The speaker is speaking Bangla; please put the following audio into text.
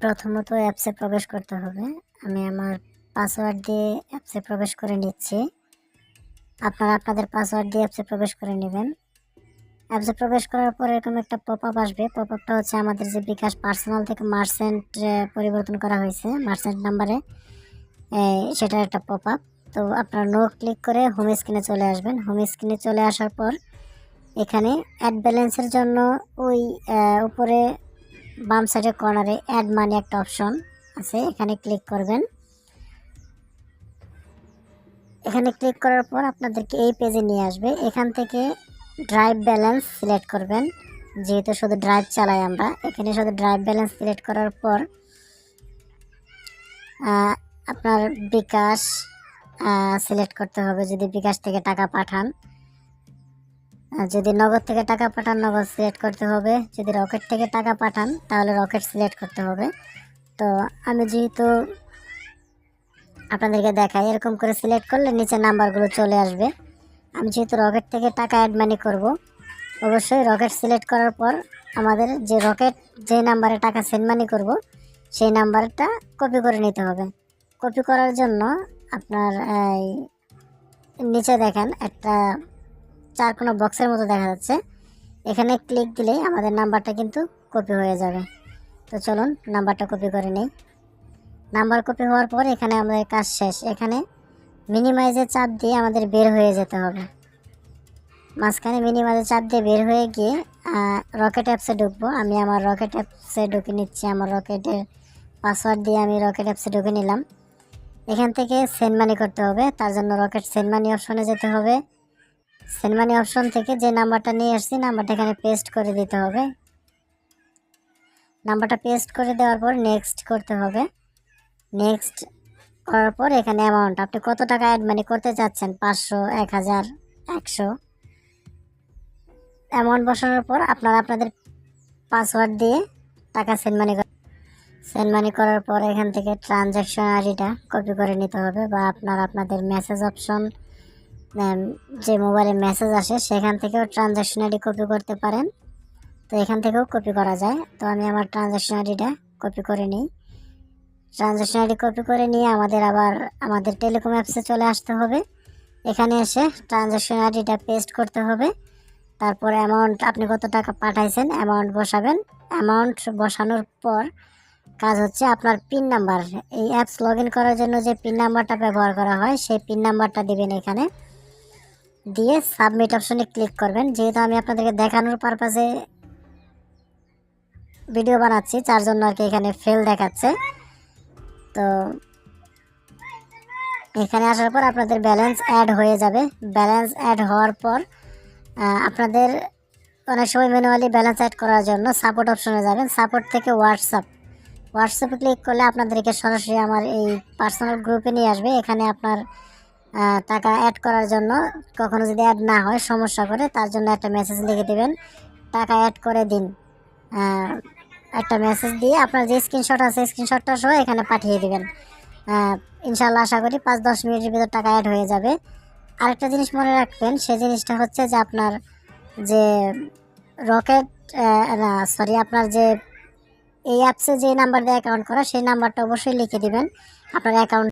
প্রথমত অ্যাপসে প্রবেশ করতে হবে। আমি আমার পাসওয়ার্ড দিয়ে অ্যাপসে প্রবেশ করে নিচ্ছি। আপনারা আপনাদের পাসওয়ার্ড দিয়ে অ্যাপসে প্রবেশ করে নেবেন। অ্যাপসে প্রবেশ করার পর এরকম একটা পপআপ আসবে। পপআপটা হচ্ছে আমাদের যে বিকাশ পার্সোনাল থেকে মার্চেন্ট পরিবর্তন করা হয়েছে মার্চেন্ট নাম্বারে, সেটার একটা পপআপ। তো আপনারা নো ক্লিক করে হোম স্ক্রিনে চলে আসবেন। হোম স্ক্রিনে চলে আসার পর এখানে অ্যাড ব্যালেন্সের জন্য ওই উপরে বাম সাইডের কর্নারে অ্যাড মানি একটা অপশন আছে, এখানে ক্লিক করবেন। এখানে ক্লিক করার পর আপনাদেরকে এই পেজে নিয়ে আসবে। এখান থেকে ড্রাইভ ব্যালেন্স সিলেক্ট করবেন। যেহেতু শুধু ড্রাইভ চালাই আমরা, এখানে শুধু ড্রাইভ ব্যালেন্স সিলেক্ট করার পর আপনার বিকাশ সিলেক্ট করতে হবে যদি বিকাশ থেকে টাকা পাঠান। যদি নগদ থেকে টাকা পাঠান নগদ সিলেক্ট করতে হবে। যদি রকেট থেকে টাকা পাঠান তাহলে রকেট সিলেক্ট করতে হবে। তো আমি যেহেতু আপনাদেরকে দেখাই, এরকম করে সিলেক্ট করলে নিচে নাম্বারগুলো চলে আসবে। আমি যেহেতু রকেট থেকে টাকা অ্যাড মানি করব, অবশ্যই রকেট সিলেক্ট করার পর আমাদের যে রকেট যে নাম্বারে টাকা সেন্ড মানি করব সেই নাম্বারটা কপি করে নিতে হবে। কপি করার জন্য আপনার নিচে দেখেন একটা চার কোনো বক্সের মতো দেখা যাচ্ছে, এখানে ক্লিক দিলেই আমাদের নাম্বারটা কিন্তু কপি হয়ে যাবে। তো চলুন নাম্বারটা কপি করে নেই। নাম্বার কপি হওয়ার পর এখানে আমাদের কাজ শেষ। এখানে মিনিমাইজে চাপ দিয়ে আমাদের বের হয়ে যেতে হবে। মাঝখানে মিনিমাইজে চাপ দিয়ে বের হয়ে গিয়ে রকেট অ্যাপসে ঢুকবো। আমি আমার রকেট অ্যাপসে ঢুকে নিচ্ছি। আমার রকেটের পাসওয়ার্ড দিয়ে আমি রকেট অ্যাপসে ঢুকে নিলাম। এখান থেকে সেন্ড মানি করতে হবে, তার জন্য রকেট সেন্ড মানি অপশনে যেতে হবে। সেন্ড মানি অপশন থেকে যে নাম্বারটা নিয়ে আসছি নাম্বারটা এখানে পেস্ট করে দিতে হবে। নাম্বারটা পেস্ট করে দেওয়ার পর নেক্সট করতে হবে। নেক্সট করার পর এখানে অ্যামাউন্ট, আপনি কত টাকা অ্যাড মানি করতে চাচ্ছেন, 500, 1000, 100 অ্যামাউন্ট বসানোর পর আপনারা আপনাদের পাসওয়ার্ড দিয়ে টাকা সেন্ড মানি করার পর এখান থেকে ট্রানজ্যাকশন আইডিটা কপি করে নিতে হবে, বা আপনারা আপনাদের মেসেজ অপশন যে মোবাইলে মেসেজ আসে সেখান থেকেও ট্রানজ্যাকশন আইডি কপি করতে পারেন। তো এখান থেকেও কপি করা যায়। তো আমি আমার ট্রানজ্যাকশন আইডিটা কপি করে নিই। ট্রানজ্যাকশন আইডি কপি করে নিয়ে আমাদের টেলিকম অ্যাপসে চলে আসতে হবে। এখানে এসে ট্রানজ্যাকশন আইডিটা পেস্ট করতে হবে। তারপর অ্যামাউন্ট, আপনি কত টাকা পাঠাইছেন অ্যামাউন্ট বসাবেন। অ্যামাউন্ট বসানোর পর কাজ হচ্ছে আপনার পিন নাম্বার, এই অ্যাপস লগ ইন করার জন্য যে পিন নাম্বারটা ব্যবহার করা হয় সেই পিন নাম্বারটা দিবেন। এখানে দিয়ে সাবমিট অপশনে ক্লিক করবেন। যেহেতু আমি আপনাদেরকে দেখানোর পারপাসে ভিডিও বানাচ্ছি তার জন্য আর কি এখানে ফেল দেখাচ্ছে। তো এখানে আসার পর আপনাদের ব্যালেন্স অ্যাড হয়ে যাবে। ব্যালেন্স অ্যাড হওয়ার পর আপনাদের অনেক সময় ম্যানুয়ালি ব্যালেন্স অ্যাড করার জন্য সাপোর্ট অপশনে যাবেন। সাপোর্ট থেকে হোয়াটসঅ্যাপে ক্লিক করলে আপনাদেরকে সরাসরি আমার এই পার্সোনাল গ্রুপে নিয়ে আসবে। এখানে আপনার টাকা অ্যাড করার জন্য কখনো যদি অ্যাড না হয় সমস্যা করে, তার জন্য একটা মেসেজ লিখে দেবেন, টাকা অ্যাড করে দিন। একটা মেসেজ দিয়ে আপনার যে স্ক্রিনশট আছে স্ক্রিনশটটা সহ এখানে পাঠিয়ে দিবেন। ইনশাল্লাহ আশা করি 5-10 মিনিটের ভিতর টাকা অ্যাড হয়ে যাবে। আরেকটা জিনিস মনে রাখবেন, সেই জিনিসটা হচ্ছে যে আপনার যে রকেট আপনার যে এই অ্যাপসে যে নাম্বার দিয়ে অ্যাকাউন্ট করা সেই নাম্বারটা অবশ্যই লিখে দিবেন আপনার অ্যাকাউন্ট